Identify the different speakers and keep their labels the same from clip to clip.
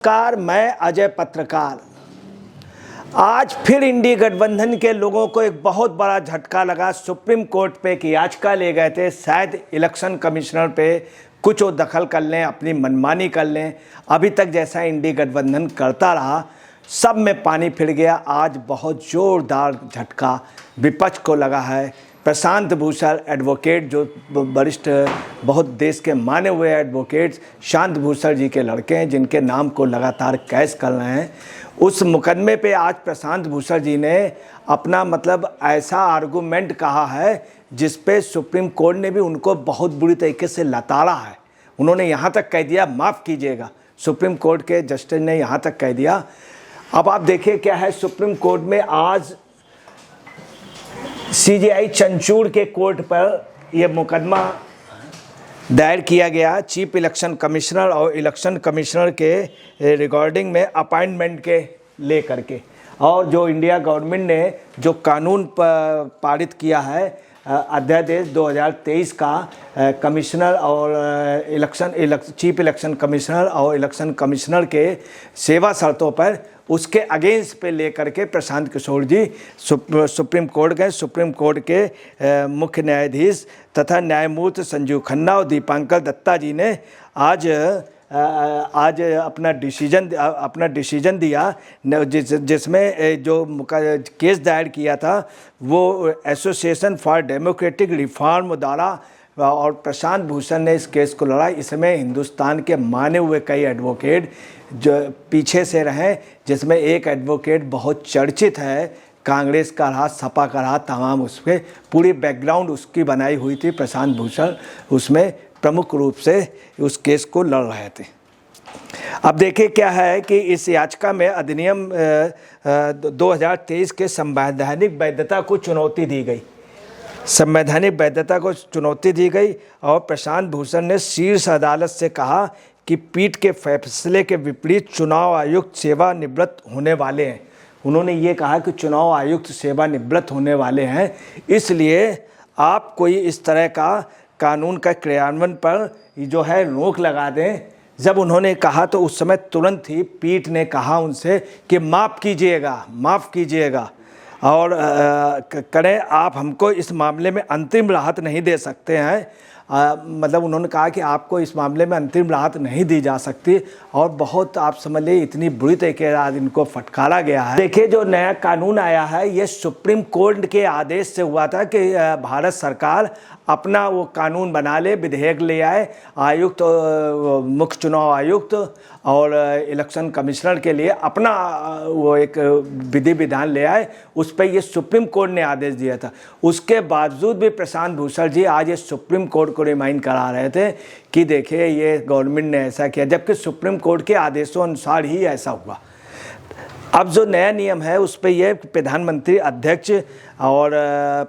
Speaker 1: नमस्कार, मैं अजय पत्रकार। आज फिर इंडी गठबंधन के लोगों को एक बहुत बड़ा झटका लगा। सुप्रीम कोर्ट पे एक याचिका ले गए थे, शायद इलेक्शन कमिश्नर पे कुछ वो दखल कर लें, अपनी मनमानी कर लें। अभी तक जैसा इंडी गठबंधन करता रहा, सब में पानी फिर गया। आज बहुत ज़ोरदार झटका विपक्ष को लगा है। प्रशांत भूषण एडवोकेट, जो वरिष्ठ बहुत देश के माने हुए एडवोकेट शांत भूषण जी के लड़के हैं, जिनके नाम को लगातार कैश कर रहे हैं, उस मुकदमे पे आज प्रशांत भूषण जी ने अपना ऐसा आर्गूमेंट कहा है जिस पे सुप्रीम कोर्ट ने भी उनको बहुत बुरी तरीके से लताड़ा है। उन्होंने यहाँ तक कह दिया, माफ़ कीजिएगा, सुप्रीम कोर्ट के जस्टिस ने यहाँ तक कह दिया। अब आप देखिए क्या है, सुप्रीम कोर्ट में आज सीजीआई चंचूड़ के कोर्ट पर यह मुकदमा दायर किया गया चीफ इलेक्शन कमिश्नर और इलेक्शन कमिश्नर के रिगार्डिंग में अपॉइंटमेंट के ले करके, और जो इंडिया गवर्नमेंट ने जो कानून पारित किया है अध्यादेश 2023 का कमिश्नर और चीफ इलेक्शन कमिश्नर और इलेक्शन कमिश्नर के सेवा शर्तों पर, उसके अगेंस्ट पे लेकर के प्रशांत किशोर जी सुप्रीम कोर्ट गए। सुप्रीम कोर्ट के मुख्य न्यायाधीश तथा न्यायमूर्ति संजीव खन्ना और दीपांकर दत्ता जी ने आज अपना डिसीजन दिया, जिसमें जो केस दायर किया था वो एसोसिएशन फॉर डेमोक्रेटिक रिफॉर्म द्वारा, और प्रशांत भूषण ने इस केस को लड़ा। इसमें हिंदुस्तान के माने हुए कई एडवोकेट जो पीछे से रहे, जिसमें एक एडवोकेट बहुत चर्चित है, कांग्रेस का रहा, सपा का रहा, तमाम उसके पूरी बैकग्राउंड उसकी बनाई हुई थी। प्रशांत भूषण उसमें प्रमुख रूप से उस केस को लड़ रहे थे। अब देखिए क्या है कि इस याचिका में अधिनियम 2023 के संवैधानिक वैधता को चुनौती दी गई। संवैधानिक वैधता को चुनौती दी गई और प्रशांत भूषण ने शीर्ष अदालत से कहा कि पीठ के फैसले के विपरीत चुनाव आयुक्त सेवानिवृत्त होने वाले हैं। उन्होंने ये कहा कि चुनाव आयुक्त सेवानिवृत्त होने वाले हैं, इसलिए आप कोई इस तरह का कानून का क्रियान्वयन पर जो है रोक लगा दें। जब उन्होंने कहा तो उस समय तुरंत ही पीठ ने कहा उनसे कि माफ़ कीजिएगा और करें, आप हमको इस मामले में अंतरिम राहत नहीं दे सकते हैं। उन्होंने कहा कि आपको इस मामले में अंतरिम राहत नहीं दी जा सकती, और बहुत आप समझ लीजिए इतनी बुरी तरीके से आज इनको फटकारा गया है। देखिए, जो नया कानून आया है ये सुप्रीम कोर्ट के आदेश से हुआ था कि भारत सरकार अपना वो कानून बना ले, विधेयक ले आए, आयुक्त, मुख्य चुनाव आयुक्त और इलेक्शन कमिश्नर के लिए अपना वो एक विधि विधान ले आए। उस पर ये सुप्रीम कोर्ट ने आदेश दिया था। उसके बावजूद भी प्रशांत भूषण जी आज ये सुप्रीम कोर्ट को रिमाइंड करा रहे थे कि देखिए ये गवर्नमेंट ने ऐसा किया, जबकि सुप्रीम कोर्ट के आदेशों अनुसार ही ऐसा हुआ। अब जो नया नियम है उस पर यह प्रधानमंत्री अध्यक्ष और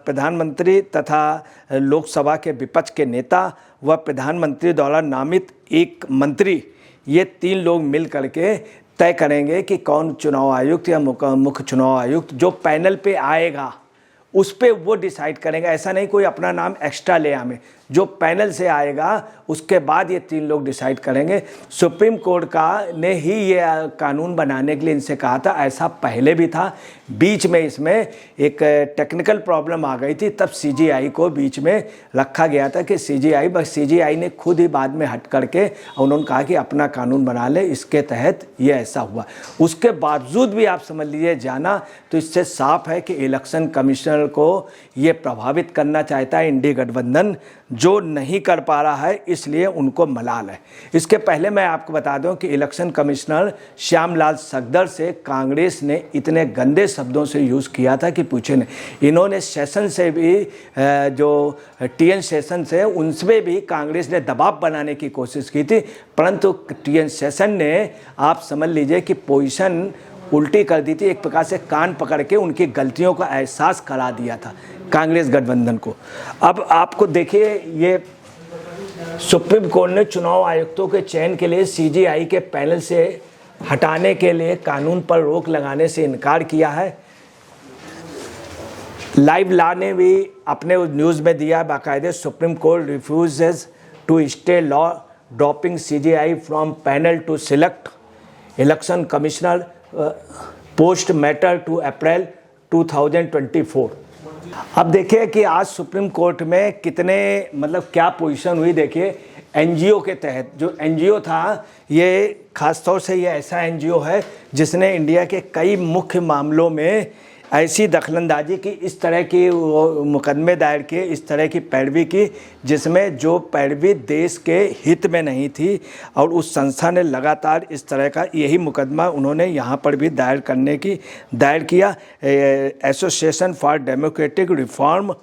Speaker 1: प्रधानमंत्री तथा लोकसभा के विपक्ष के नेता व प्रधानमंत्री द्वारा नामित एक मंत्री, ये 3 लोग मिल करके तय करेंगे कि कौन चुनाव आयुक्त या मुख्य चुनाव आयुक्त जो पैनल पे आएगा उस पर वो डिसाइड करेंगे। ऐसा नहीं कोई अपना नाम एक्स्ट्रा ले आए, जो पैनल से आएगा उसके बाद ये 3 लोग डिसाइड करेंगे। सुप्रीम कोर्ट ने ही ये कानून बनाने के लिए इनसे कहा था। ऐसा पहले भी था, बीच में इसमें एक टेक्निकल प्रॉब्लम आ गई थी, तब सीजीआई को बीच में रखा गया था कि सीजीआई ने खुद ही बाद में हट करके उन्होंने कहा कि अपना कानून बना ले, इसके तहत ये ऐसा हुआ। उसके बावजूद भी आप समझ लीजिए जाना तो इससे साफ है कि इलेक्शन कमिश्नर को ये प्रभावित करना चाहता है इंडी गठबंधन, जो नहीं कर पा रहा है, इसलिए उनको मलाल है। इसके पहले मैं आपको बता दूं कि इलेक्शन कमिश्नर श्यामलाल सगदर से कांग्रेस ने इतने गंदे शब्दों से यूज़ किया था कि पूछे नहीं। इन्होंने सेशन से भी जो टीएन सेशन से उनसे भी कांग्रेस ने दबाव बनाने की कोशिश की थी, परंतु टीएन सेशन ने आप समझ लीजिए कि पोजीशन उल्टी कर दी थी, एक प्रकार से कान पकड़ के उनकी गलतियों का एहसास करा दिया था कांग्रेस गठबंधन को। अब आपको देखिए, ये सुप्रीम कोर्ट ने चुनाव आयुक्तों के चयन के लिए सीजीआई के पैनल से हटाने के लिए कानून पर रोक लगाने से इनकार किया है। लाइव लॉ ने भी अपने न्यूज़ में दिया बाकायदे, supreme court refuses to stay law dropping CJI from panel to select election commissioner post matter to April 2024। अब देखिए कि आज सुप्रीम कोर्ट में कितने मतलब क्या पोजीशन हुई। देखिए एनजीओ के तहत, जो एनजीओ था ये खासतौर से ये ऐसा एनजीओ है जिसने इंडिया के कई मुख्य मामलों में ऐसी दखलंदाजी की, इस तरह की मुकदमे दायर किए, इस तरह की पैरवी की जिसमें जो पैरवी देश के हित में नहीं थी। और उस संस्था ने लगातार इस तरह का यही मुकदमा उन्होंने यहाँ पर भी दायर किया एसोसिएशन फॉर डेमोक्रेटिक रिफॉर्म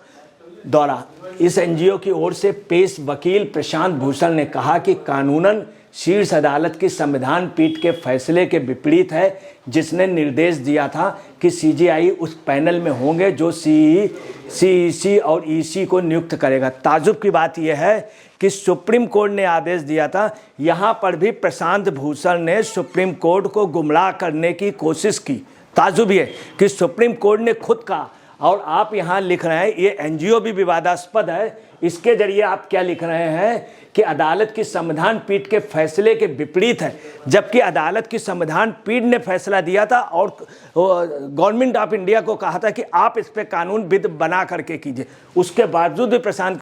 Speaker 1: द्वारा। इस एनजीओ की ओर से पेश वकील प्रशांत भूषण ने कहा कि कानूनन शीर्ष अदालत की संविधान पीठ के फैसले के विपरीत है, जिसने निर्देश दिया था कि सीजीआई उस पैनल में होंगे जो सीईसी और ईसी को नियुक्त करेगा। ताजुब की बात यह है कि सुप्रीम कोर्ट ने आदेश दिया था, यहाँ पर भी प्रशांत भूषण ने सुप्रीम कोर्ट को गुमराह करने की कोशिश की। ताजुब ये कि सुप्रीम कोर्ट ने खुद कहा, और आप यहाँ लिख रहे हैं ये एनजीओ भी विवादास्पद है, इसके जरिए आप क्या लिख रहे हैं कि अदालत की संविधान पीठ के फैसले के विपरीत है, जबकि अदालत की संविधान पीठ ने फैसला दिया था और गवर्नमेंट ऑफ इंडिया को कहा था कि आप इस पे कानून विध बना करके कीजिए। उसके बावजूद भी प्रशांत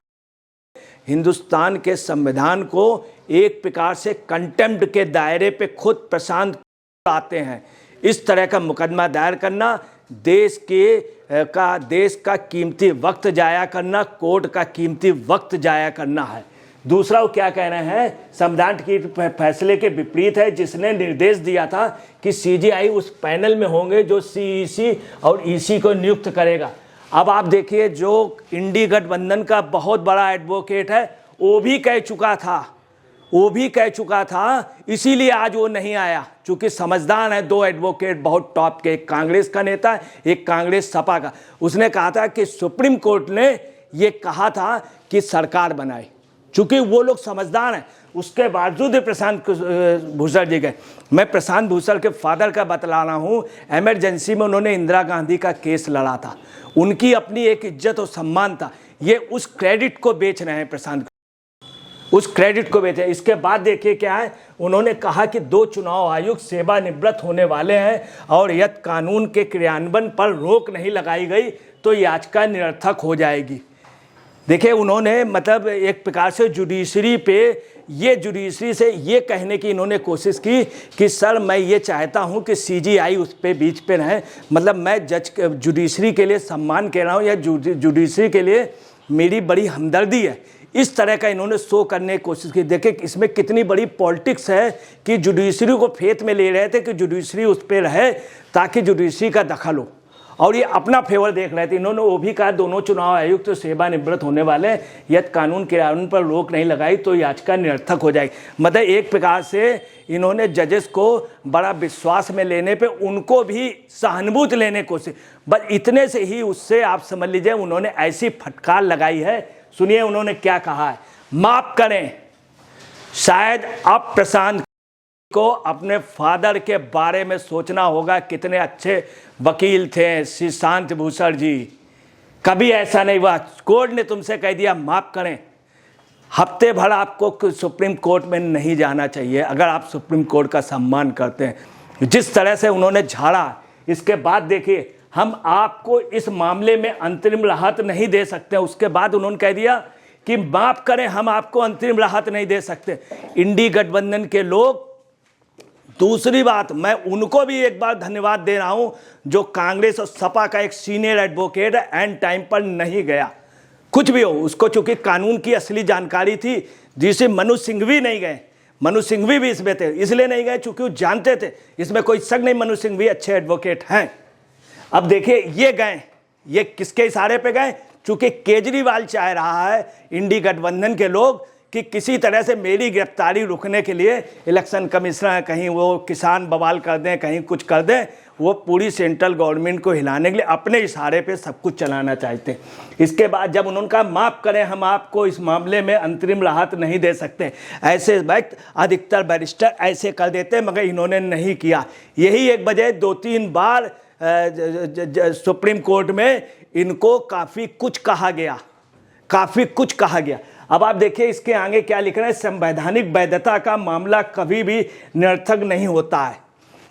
Speaker 1: हिंदुस्तान के संविधान को एक प्रकार से कंटेम्प्ट के दायरे पे खुद प्रशांत आते हैं। इस तरह का मुकदमा दायर करना देश का कीमती वक्त जाया करना, कोर्ट का कीमती वक्त जाया करना है। दूसरा वो क्या कह रहे हैं, संविधान के फैसले के विपरीत है, जिसने निर्देश दिया था कि सीजीआई उस पैनल में होंगे जो सीईसी और ईसी को नियुक्त करेगा। अब आप देखिए जो इंडी गठबंधन का बहुत बड़ा एडवोकेट है वो भी कह चुका था, इसीलिए आज वो नहीं आया, चूंकि समझदार है। दो एडवोकेट बहुत टॉप के, एक कांग्रेस का नेता है, एक कांग्रेस सपा का। उसने कहा था कि सुप्रीम कोर्ट ने ये कहा था कि सरकार बनाए, चूंकि वो लोग समझदार हैं। उसके बावजूद प्रशांत भूषण जी गए। मैं प्रशांत भूषण के फादर का बतला रहा हूँ, एमरजेंसी में उन्होंने इंदिरा गांधी का केस लड़ा था, उनकी अपनी एक इज्जत और सम्मान था। ये उस क्रेडिट को बेच रहे हैं, प्रशांत उस क्रेडिट को बेचे। इसके बाद देखिए क्या है, उन्होंने कहा कि 2 चुनाव आयुक्त सेवानिवृत्त होने वाले हैं और यदि कानून के क्रियान्वयन पर रोक नहीं लगाई गई तो याचिका निरर्थक हो जाएगी। देखिए उन्होंने मतलब एक प्रकार से जुडिशरी से ये कहने की इन्होंने कोशिश की कि सर मैं ये चाहता हूँ कि सीजीआई उस पे बीच पे रहे, मतलब मैं जुडिशरी के लिए सम्मान कह रहा हूँ या जुडिशरी के लिए मेरी बड़ी हमदर्दी है। इस तरह का इन्होंने शो करने की कोशिश की। देखिए इसमें कितनी बड़ी पॉलिटिक्स है कि जुडिशरी को फेत में ले रहे थे कि जुडिशरी उस पर रहे ताकि जुडिशरी का दखल हो, और ये अपना फेवर देख रहे थे। इन्होंने वो भी कहा दोनों चुनाव आयुक्त तो सेवानिवृत्त होने वाले, यदि कानून क्रियान्वयन पर रोक नहीं लगाई तो याचिका निरर्थक हो जाएगी। मतलब एक प्रकार से इन्होंने जजेस को बड़ा विश्वास में लेने पे उनको भी सहानुभूति लेने की कोशिश, बस इतने से ही उससे आप समझ लीजिए उन्होंने ऐसी फटकार लगाई है। सुनिए उन्होंने क्या कहा है, माफ करें, शायद अब प्रशांत को अपने फादर के बारे में सोचना होगा, कितने अच्छे वकील थे प्रशांत भूषण जी, कभी ऐसा नहीं हुआ। कोर्ट ने तुमसे कह दिया माफ करें, हफ्ते भर आपको सुप्रीम कोर्ट में नहीं जाना चाहिए अगर आप सुप्रीम कोर्ट का सम्मान करते हैं। जिस तरह से उन्होंने झाड़ा, इसके बाद देखिए हम आपको इस मामले में अंतरिम राहत नहीं दे सकते। उसके बाद उन्होंने कह दिया कि माफ करें, हम आपको अंतरिम राहत नहीं दे सकते। इंडी गठबंधन के लोग, दूसरी बात मैं उनको भी एक बार धन्यवाद दे रहा हूं जो कांग्रेस और सपा का एक सीनियर एडवोकेट एंड टाइम पर नहीं गया। कुछ भी हो, उसको चूंकि कानून की असली जानकारी थी, जिसे मनु सिंघवी नहीं गए। मनु सिंघवी भी इसमें थे, इसलिए नहीं गए चूंकि वो जानते थे, इसमें कोई शक नहीं, मनु सिंघवी अच्छे एडवोकेट हैं। अब देखिए ये गए, ये किसके इशारे पे गए, चूंकि केजरीवाल चाह रहा है इंडी गठबंधन के लोग कि किसी तरह से मेरी गिरफ्तारी रुकने के लिए इलेक्शन कमिश्नर कहीं वो किसान बवाल कर दें, कहीं कुछ कर दें, वो पूरी सेंट्रल गवर्नमेंट को हिलाने के लिए अपने इशारे पे सब कुछ चलाना चाहते हैं। इसके बाद जब उन्होंने कहा माफ़ करें, हम आपको इस मामले में अंतरिम राहत नहीं दे सकते, ऐसे वक्त अधिकतर बैरिस्टर ऐसे कर देते, मगर इन्होंने नहीं किया। यही एक वजह 2-3 बार सुप्रीम कोर्ट में इनको काफ़ी कुछ कहा गया। अब आप देखिए इसके आगे क्या लिख रहे हैं, संवैधानिक वैधता का मामला कभी भी निरर्थक नहीं होता है।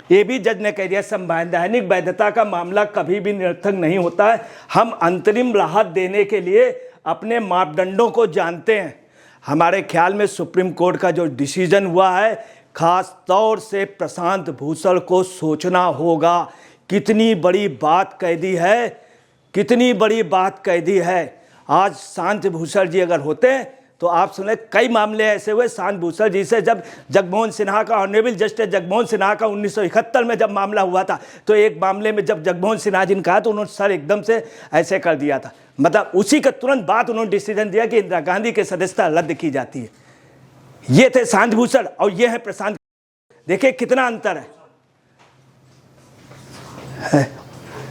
Speaker 1: ये भी जज ने कह दिया संवैधानिक वैधता का मामला कभी भी निरर्थक नहीं होता है। हम अंतरिम राहत देने के लिए अपने मापदंडों को जानते हैं। हमारे ख्याल में सुप्रीम कोर्ट का जो डिसीजन हुआ है, खास तौर से प्रशांत भूषण को सोचना होगा। कितनी बड़ी बात कह दी है, कितनी बड़ी बात कह दी है। आज शांत भूषण जी अगर होते तो आप सुने कई मामले ऐसे हुए शांत भूषण जी से। जब जगमोहन सिन्हा का, ऑनरेबल जस्टिस जगमोहन सिन्हा का 1971 में जब मामला हुआ था, तो एक मामले में जब जगमोहन सिन्हा जी ने कहा तो उन्होंने सर एकदम से ऐसे कर दिया था। मतलब उसी के तुरंत बाद उन्होंने डिसीजन दिया कि इंदिरा गांधी की सदस्यता रद्द की जाती है। ये थे शांत भूषण और ये है प्रशांत। देखिए कितना अंतर है।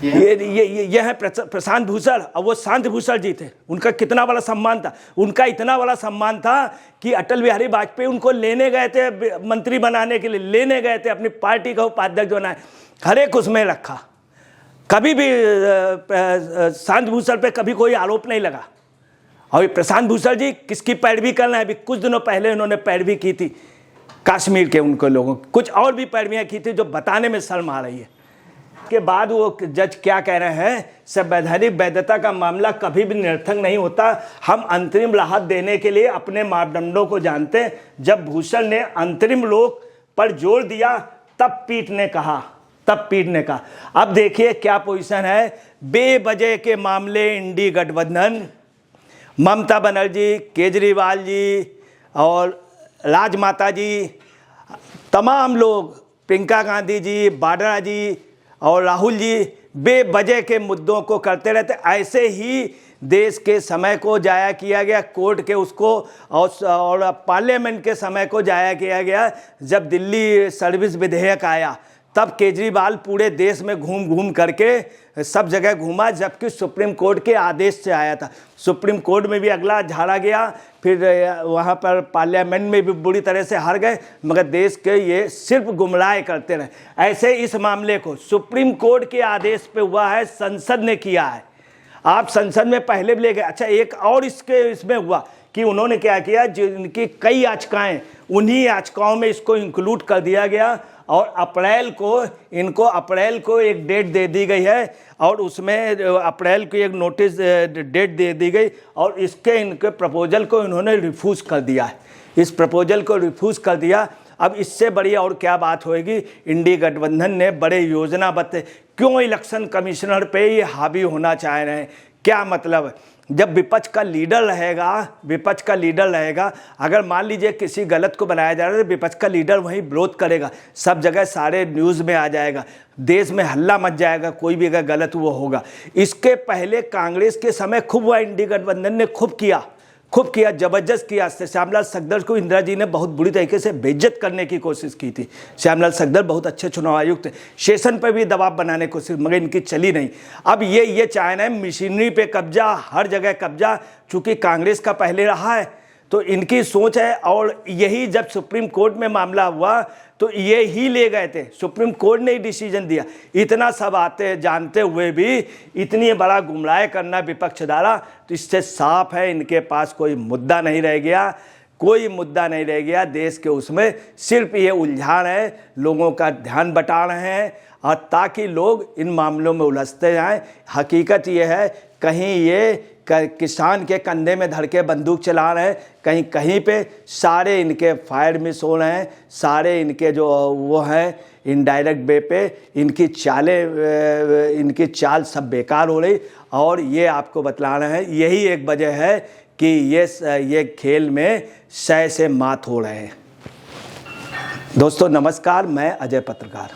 Speaker 1: ये है प्रशांत भूषण और वो शांत भूषण जी थे। उनका कितना बड़ा सम्मान था। उनका इतना बड़ा सम्मान था कि अटल बिहारी वाजपेयी उनको लेने गए थे मंत्री बनाने के लिए, लेने गए थे, अपनी पार्टी का उपाध्यक्ष बनाए, हर एक उसमें रखा। कभी भी शांत भूषण पे कभी कोई आरोप नहीं लगा। और प्रशांत भूषण जी किसकी पैरवी कर रहे हैं? अभी कुछ दिनों पहले उन्होंने पैरवी की थी कश्मीर के उनको लोगों, कुछ और भी पैरवियाँ की थी जो बताने में शर्म आ रही है। के बाद वो जज क्या कह रहे हैं, संवैधानिक वैधता का मामला कभी भी निरर्थक नहीं होता। हम अंतरिम राहत देने के लिए अपने मापदंडों को जानते हैं। जब भूषण ने अंतरिम रोक पर जोर दिया तब पीठ ने कहा, अब देखिए क्या पोजीशन है। बेवजह के मामले इंडी गठबंधन, ममता बनर्जी, केजरीवाल जी और राजमाता जी, तमाम लोग, प्रियंका गांधी जी, वाड्रा जी और राहुल जी बेवजह के मुद्दों को करते रहते। ऐसे ही देश के समय को जाया किया गया, कोर्ट के उसको और पार्लियामेंट के समय को जाया किया गया। जब दिल्ली सर्विस विधेयक आया तब केजरीवाल पूरे देश में घूम घूम करके सब जगह घूमा, जबकि सुप्रीम कोर्ट के आदेश से आया था। सुप्रीम कोर्ट में भी अगला झाड़ा गया, फिर वहाँ पर पार्लियामेंट में भी बुरी तरह से हार गए, मगर देश के ये सिर्फ गुमराह करते रहे। ऐसे इस मामले को सुप्रीम कोर्ट के आदेश पे हुआ है, संसद ने किया है। आप संसद में पहले भी ले गए। अच्छा, एक और इसमें हुआ कि उन्होंने क्या किया, जिनकी कई याचिकाएं, उन्हीं याचिकाओं में इसको इंक्लूड कर दिया गया और अप्रैल को एक डेट दे दी गई है और उसमें अप्रैल को एक नोटिस डेट दे दी गई और इनके प्रपोजल को इन्होंने रिफ्यूज़ कर दिया है। इस प्रपोजल को रिफ्यूज़ कर दिया। अब इससे बड़ी और क्या बात होएगी। इंडी गठबंधन ने बड़े योजनाबद्ध, क्यों इलेक्शन कमिश्नर पे ये हावी होना चाह रहे हैं, क्या मतलब? जब विपक्ष का लीडर रहेगा, अगर मान लीजिए किसी गलत को बनाया जा रहा है तो विपक्ष का लीडर वहीं विरोध करेगा, सब जगह सारे न्यूज़ में आ जाएगा, देश में हल्ला मच जाएगा, कोई भी अगर गलत वो होगा। इसके पहले कांग्रेस के समय खूब हुआ, इंडी गठबंधन ने खूब किया, जबरदस्त किया। श्यामलाल सखदर को इंदिरा जी ने बहुत बुरी तरीके से बेइज्जत करने की कोशिश की थी। श्यामलाल सखदर बहुत अच्छे चुनाव आयुक्त, शेषन पर भी दबाव बनाने की कोशिश, मगर इनकी चली नहीं। अब ये चाह रहे हैं मशीनरी पे कब्जा, हर जगह कब्जा, चूंकि कांग्रेस का पहले रहा है तो इनकी सोच है। और यही जब सुप्रीम कोर्ट में मामला हुआ तो ये ही ले गए थे, सुप्रीम कोर्ट ने ही डिसीजन दिया। इतना सब आते जानते हुए भी इतनी बड़ा गुमराह करना विपक्ष द्वारा, तो इससे साफ है इनके पास कोई मुद्दा नहीं रह गया, देश के उसमें सिर्फ ये उलझान है, लोगों का ध्यान बटा रहे हैं और ताकि लोग इन मामलों में उलझते जाएं। हकीकत ये है, कहीं ये किसान के कंधे में धड़ के बंदूक चला रहे हैं, कहीं पे सारे इनके फायर मिस हो रहे हैं, सारे इनके जो वो हैं इनडायरेक्ट वे पे इनकी चाल सब बेकार हो रही। और ये आपको बतला रहे हैं, यही एक वजह है कि ये खेल में शय से मात हो रहे हैं। दोस्तों नमस्कार, मैं अजय पत्रकार।